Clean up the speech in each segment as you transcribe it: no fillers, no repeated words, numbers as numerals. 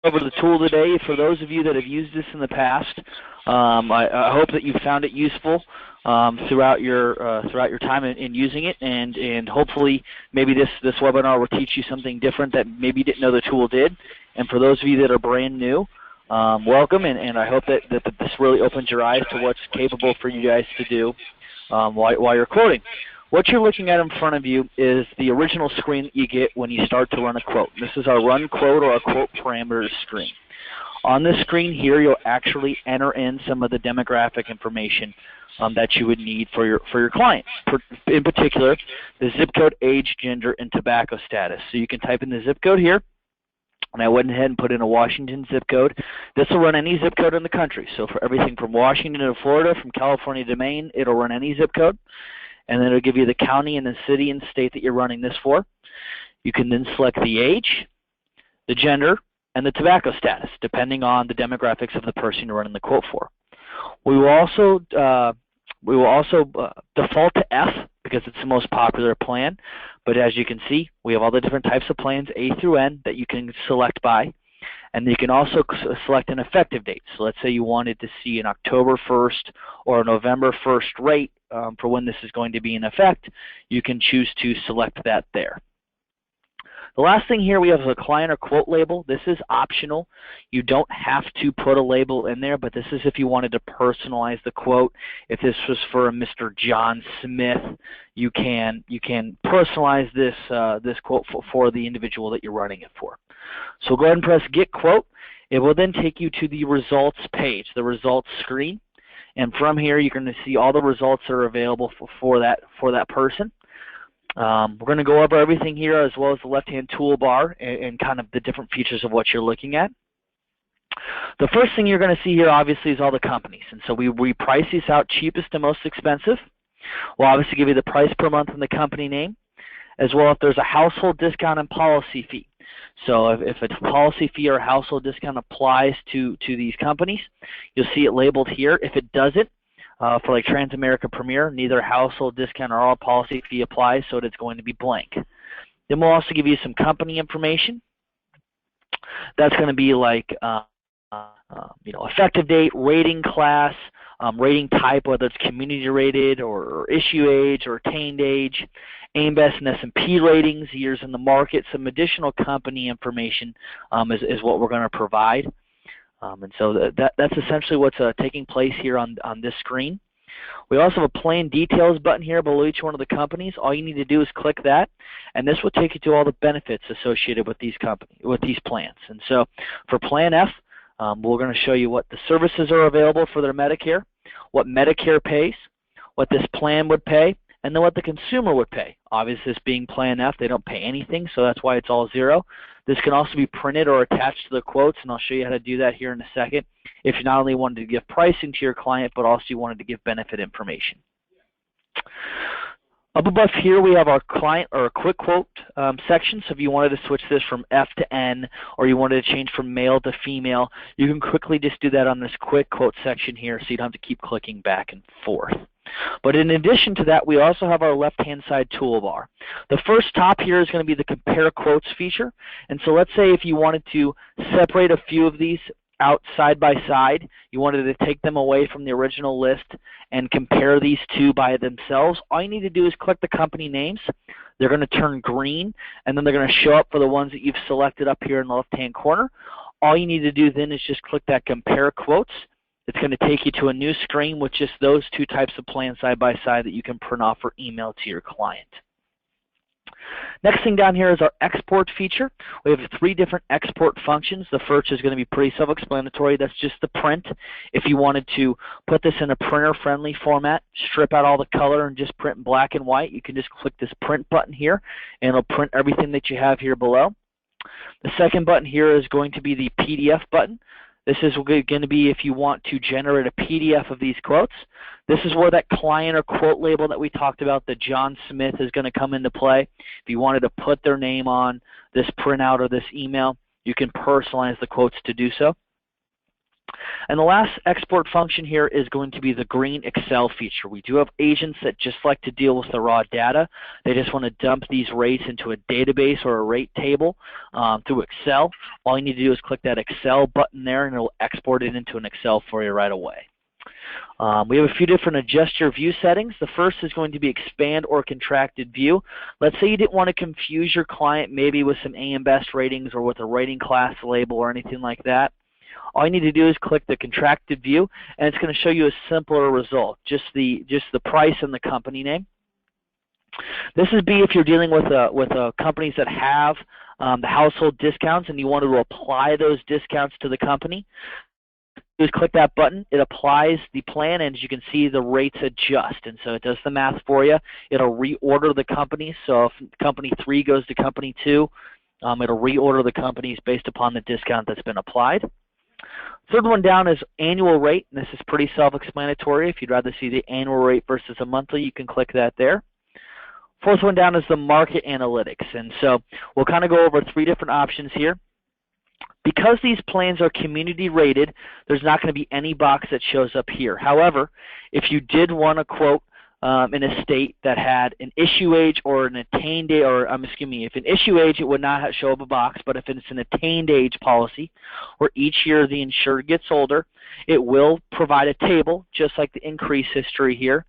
over the tool today. For those of you that have used this in the past, I hope that you found it useful throughout your time in using it, and hopefully maybe this webinar will teach you something different that maybe you didn't know the tool did. And for those of you that are brand new, welcome, and I hope that this really opens your eyes to what's capable for you guys to do while you're quoting. What you're looking at in front of you is the original screen that you get when you start to run a quote. This is our run quote or our quote parameters screen. On this screen here, you'll actually enter in some of the demographic information that you would need for your client. In particular, the zip code, age, gender, and tobacco status. So you can type in the zip code here, and I went ahead and put in a Washington zip code. This will run any zip code in the country. So for everything from Washington to Florida, from California to Maine, it'll run any zip code. And then it'll give you the county and the city and state that you're running this for. You can then select the age, the gender, and the tobacco status, depending on the demographics of the person you're running the quote for. We will also default to F because it's the most popular plan. But as you can see, we have all the different types of plans, A through N, that you can select by. And you can also select an effective date. So let's say you wanted to see an October 1st or a November 1st rate for when this is going to be in effect. You can choose to select that there. The last thing here we have is a client or quote label. This is optional. You don't have to put a label in there, but this is if you wanted to personalize the quote. If this was for a Mr. John Smith, you can personalize this quote for the individual that you're running it for. So go ahead and press Get Quote. It will then take you to the results page, the results screen. And from here, you're going to see all the results that are available for that person. We're going to go over everything here as well as the left-hand toolbar and kind of the different features of what you're looking at. The first thing you're going to see here obviously is all the companies. And so we price these out cheapest to most expensive. We'll obviously give you the price per month and the company name, as well if there's a household discount and policy fee. So if a policy fee or a household discount applies to these companies, you'll see it labeled here. If it doesn't, for like Transamerica Premier, neither household discount or policy fee applies, so it's going to be blank. Then we'll also give you some company information. That's going to be like effective date, rating class, rating type, whether it's community rated or issue age or attained age, AM Best and S&P ratings, years in the market. Some additional company information is what we're going to provide. And so that's essentially what's taking place here on this screen. We also have a plan details button here below each one of the companies. All you need to do is click that, and this will take you to all the benefits associated with these plans. And so for Plan F, we're going to show you what the services are available for their Medicare, what Medicare pays, what this plan would pay, and then what the consumer would pay. Obviously, this being Plan F, they don't pay anything, so that's why it's all zero. This can also be printed or attached to the quotes, and I'll show you how to do that here in a second, if you not only wanted to give pricing to your client, but also you wanted to give benefit information. Up above here, we have our client or a quick quote section. So if you wanted to switch this from F to N, or you wanted to change from male to female, you can quickly just do that on this quick quote section here, so you don't have to keep clicking back and forth. But in addition to that, we also have our left-hand side toolbar. The first top here is going to be the compare quotes feature. And so let's say if you wanted to separate a few of these out side by side, you wanted to take them away from the original list and compare these two by themselves, all you need to do is click the company names. They're going to turn green, and then they're going to show up for the ones that you've selected up here in the left-hand corner. All you need to do then is just click that compare quotes. It's going to take you to a new screen with just those two types of plans side by side that you can print off or email to your client. Next thing down here is our export feature. We have 3 different export functions. The first is going to be pretty self-explanatory. That's just the print. If you wanted to put this in a printer-friendly format, strip out all the color and just print in black and white, you can just click this print button here, and it'll print everything that you have here below. The second button here is going to be the PDF button. This is going to be if you want to generate a PDF of these quotes. This is where that client or quote label that we talked about, the John Smith, is going to come into play. If you wanted to put their name on this printout or this email, you can personalize the quotes to do so. And the last export function here is going to be the green Excel feature. We do have agents that just like to deal with the raw data. They just want to dump these rates into a database or a rate table through Excel. All you need to do is click that Excel button there, and it will export it into an Excel for you right away. We have a few different adjust your view settings. The first is going to be expand or contracted view. Let's say you didn't want to confuse your client maybe with some AM Best ratings or with a rating class label or anything like that. All you need to do is click the contracted view, and it's going to show you a simpler result, just the price and the company name. This is B if you're dealing with companies that have the household discounts and you want to apply those discounts to the company. Just click that button. It applies the plan, and as you can see, the rates adjust, and so it does the math for you. It'll reorder the companies. So if company 3 goes to company 2, it'll reorder the companies based upon the discount that's been applied. Third one down is annual rate, and this is pretty self-explanatory. If you'd rather see the annual rate versus a monthly, you can click that there. Fourth one down is the market analytics, and so we'll kind of go over 3 different options here. Because these plans are community rated, there's not going to be any box that shows up here. However, if you did want to quote in a state that had an issue age or an attained age, or if an issue age, it would not show up a box, but if it's an attained age policy, where each year the insured gets older, it will provide a table, just like the increase history here,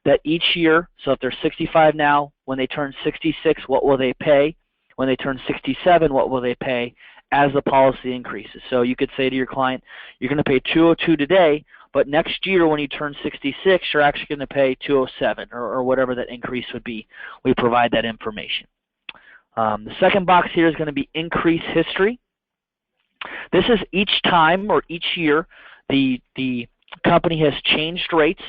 that each year, so if they're 65 now, when they turn 66, what will they pay? When they turn 67, what will they pay as the policy increases? So you could say to your client, you're going to pay $202 today, but next year when you turn 66, you're actually going to pay $207 or whatever that increase would be. We provide that information. The second box here is going to be increase history. This is each time or each year the company has changed rates.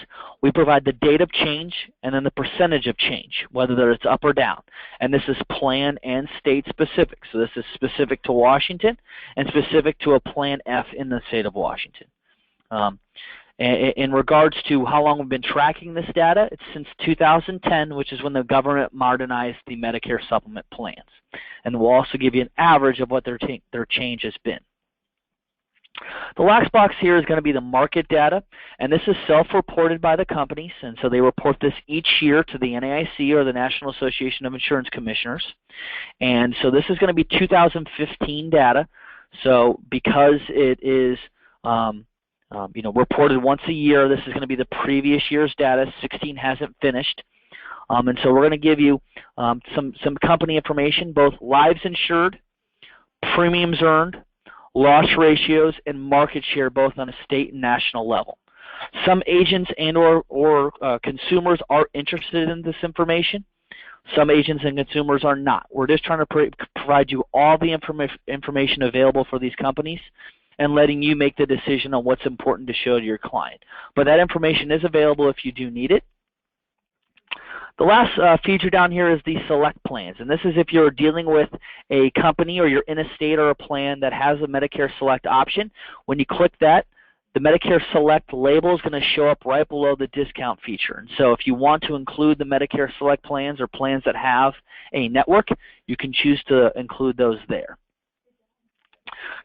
We provide the date of change and then the percentage of change, whether it's up or down. And this is plan and state specific. So this is specific to Washington and specific to a Plan F in the state of Washington. In regards to how long we've been tracking this data, it's since 2010, which is when the government modernized the Medicare supplement plans. And we'll also give you an average of what their change has been. The last box here is going to be the market data, and this is self-reported by the companies, and so they report this each year to the NAIC, or the National Association of Insurance Commissioners. And so this is going to be 2015 data. So because it is reported once a year, this is going to be the previous year's data. 16 hasn't finished. And so we're going to give you some company information, both lives insured, premiums earned, loss ratios, and market share, both on a state and national level. Some agents and or consumers are interested in this information. Some agents and consumers are not. We're just trying to provide you all the information available for these companies and letting you make the decision on what's important to show to your client. But that information is available if you do need it. The last feature down here is the select plans, and this is if you're dealing with a company or you're in a state or a plan that has a Medicare Select option. When you click that, the Medicare Select label is going to show up right below the discount feature. And so if you want to include the Medicare Select plans or plans that have a network, you can choose to include those there.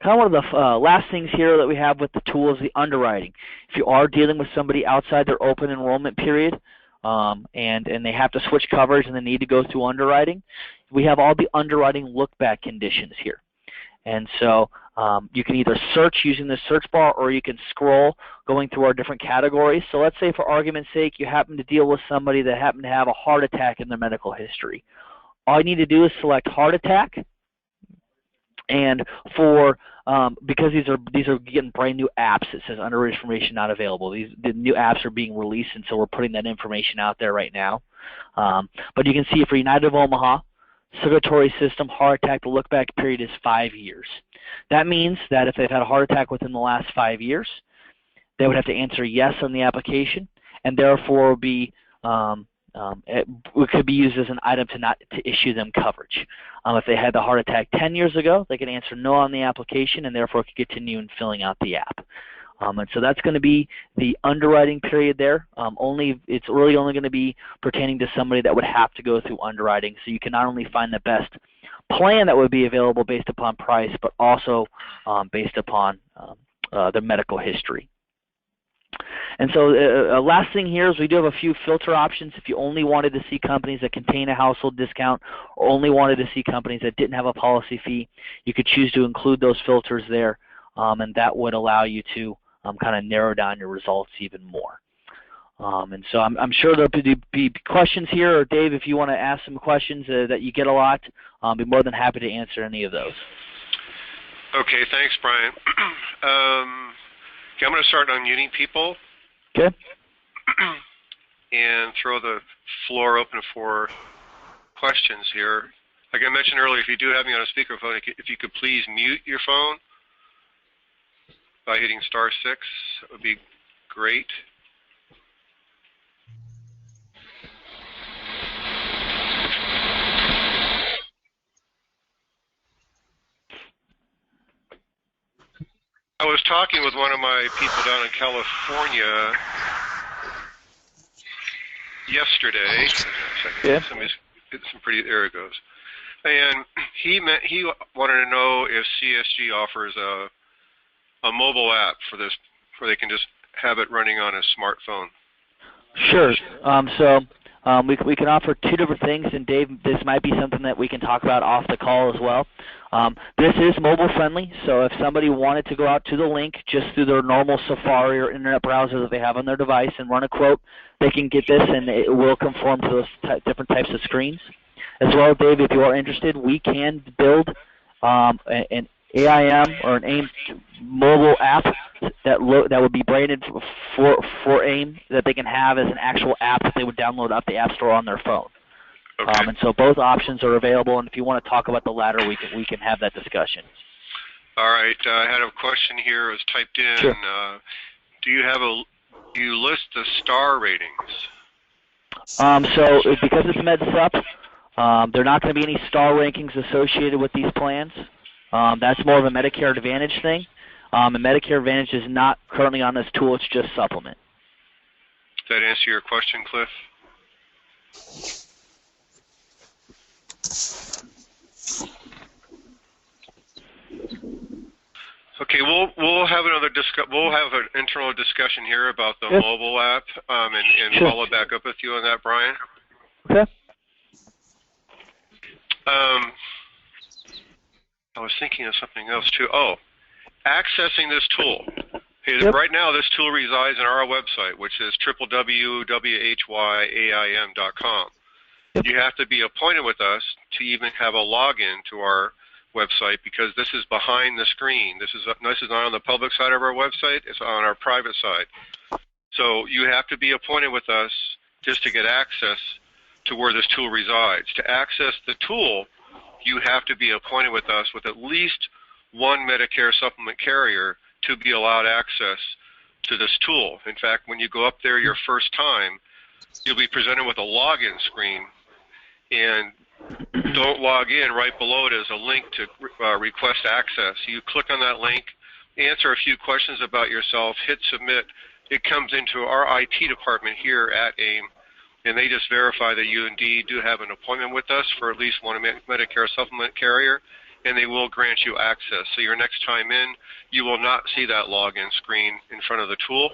Kind of one of the last things here that we have with the tool is the underwriting. If you are dealing with somebody outside their open enrollment period, and they have to switch coverage and they need to go through underwriting, we have all the underwriting look-back conditions here. And so you can either search using the search bar, or you can scroll going through our different categories. So let's say, for argument's sake, you happen to deal with somebody that happened to have a heart attack in their medical history. All you need to do is select heart attack. And for because these are getting brand new apps, it says under information not available. The new apps are being released, and so we're putting that information out there right now. But you can see for United of Omaha, circulatory system heart attack, the look back period is 5 years. That means that if they've had a heart attack within the last 5 years, they would have to answer yes on the application, and therefore be it could be used as an item to issue them coverage. If they had the heart attack 10 years ago, they could answer no on the application and therefore could continue in filling out the app. And so that's going to be the underwriting period there. It's really only going to be pertaining to somebody that would have to go through underwriting. So you can not only find the best plan that would be available based upon price, but also based upon their medical history. And so last thing here is we do have a few filter options. If you only wanted to see companies that contain a household discount or only wanted to see companies that didn't have a policy fee, you could choose to include those filters there, and that would allow you to kind of narrow down your results even more. And so I'm sure there'll be questions here, or Dave, if you want to ask some questions that you get a lot, I'll be more than happy to answer any of those. Okay, thanks, Brian. Okay, I'm going to start unmuting people. Okay. And throw the floor open for questions here. Like I mentioned earlier, if you do have me on a speakerphone, if you could please mute your phone by hitting *6, that would be great. I was talking with one of my people down in California yesterday. Yeah. There it goes. And he wanted to know if CSG offers a mobile app for this, where they can just have it running on a smartphone. Sure. We can offer two different things, and Dave, this might be something that we can talk about off the call as well. This is mobile friendly, so if somebody wanted to go out to the link just through their normal Safari or internet browser that they have on their device and run a quote, they can get this, and it will conform to those different types of screens. As well, Dave, if you are interested, we can build an AIM or an AIM mobile app that would be branded for AIM, that they can have as an actual app that they would download up the App Store on their phone. Okay. And so both options are available, and if you want to talk about the latter, we can have that discussion. All right. I had a question here. It was typed in. Sure. Do you list the star ratings? So because it's MedSup, there are not going to be any star rankings associated with these plans. That's more of a Medicare Advantage thing. And Medicare Advantage is not currently on this tool. It's just supplement. Does that answer your question, Cliff? Okay, we'll have an internal discussion here about the mobile app, and Sure. follow back up with you on that, Brian. Okay. I was thinking of something else too. Oh, accessing this tool. Hey, Yep. Right now, this tool resides on our website, which is www.whyam.com. Yep. You have to be appointed with us to even have a login to our website, because this is behind the screen. This is not on the public side of our website. It's on our private side. So you have to be appointed with us just to get access to where this tool resides. To access the tool, you have to be appointed with us with at least one Medicare supplement carrier to be allowed access to this tool. In fact, when you go up there your first time, you'll be presented with a login screen, and don't log in. Right below it is a link to request access. You click on that link, answer a few questions about yourself, hit submit. It comes into our IT department here at AIM, and they just verify that you indeed do have an appointment with us for at least one Medicare supplement carrier, and they will grant you access. So your next time in, you will not see that login screen in front of the tool.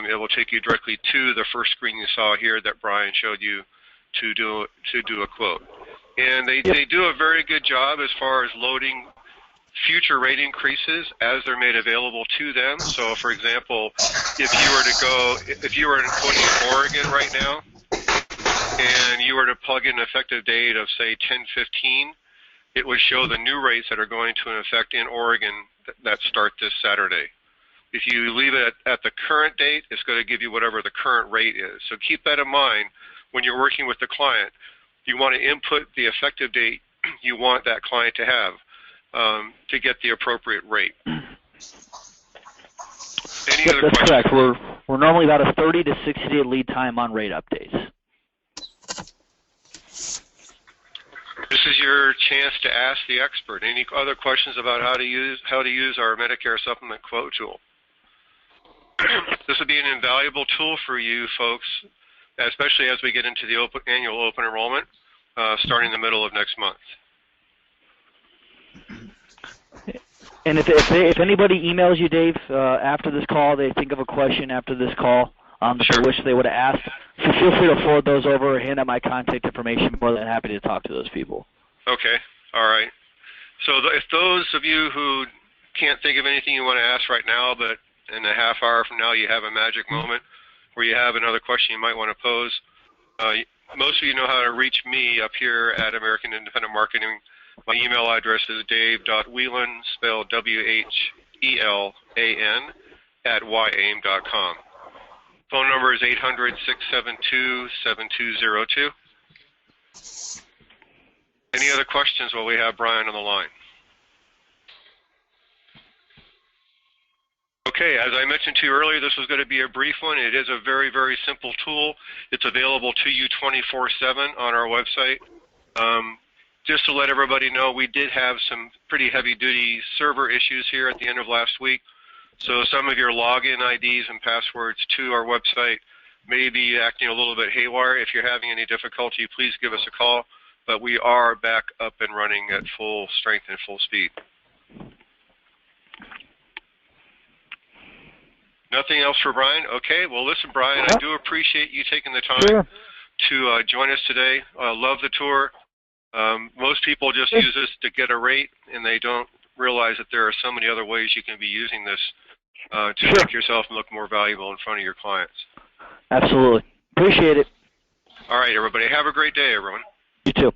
It will take you directly to the first screen you saw here that Brian showed you to do a quote. And they do a very good job as far as loading future rate increases as they're made available to them. So, for example, if you were quoting in Oregon right now, and you were to plug in an effective date of, say, 10/15, it would show the new rates that are going to effect in Oregon that start this Saturday. If you leave it at the current date, it's going to give you whatever the current rate is. So keep that in mind when you're working with the client. You want to input the effective date you want that client to have to get the appropriate rate. Any other That's questions? correct. We're normally about a 30 to 60-day lead time on rate updates. This is your chance to ask the expert. Any other questions about how to use our Medicare Supplement Quote tool? This would be an invaluable tool for you folks, especially as we get into the annual open enrollment starting in the middle of next month. And if anybody emails you, Dave, after this call, they think of a question after this call that Sure. they wish they would have asked, so feel free to forward those over or hand out my contact information. More than happy to talk to those people. Okay. All right. So if those of you who can't think of anything you want to ask right now, but in a half hour from now you have a magic moment where you have another question you might want to pose, most of you know how to reach me up here at American Independent Marketing. My email address is dave.whelan, spelled W-H-E-L-A-N, @yaim.com. Phone number is 800-672-7202. Any other questions while we have Brian on the line? Okay, as I mentioned to you earlier, this was going to be a brief one. It is a very, very simple tool. It's available to you 24/7 on our website. Just to let everybody know, we did have some pretty heavy-duty server issues here at the end of last week. So some of your login IDs and passwords to our website may be acting a little bit haywire. If you're having any difficulty, please give us a call. But we are back up and running at full strength and full speed. Nothing else for Brian? Okay, well listen, Brian, I do appreciate you taking the time to join us today. I love the tour. Most people just use this to get a rate, and they don't realize that there are so many other ways you can be using this to make yourself look more valuable in front of your clients. Absolutely. Appreciate it. All right, everybody. Have a great day, everyone. You too.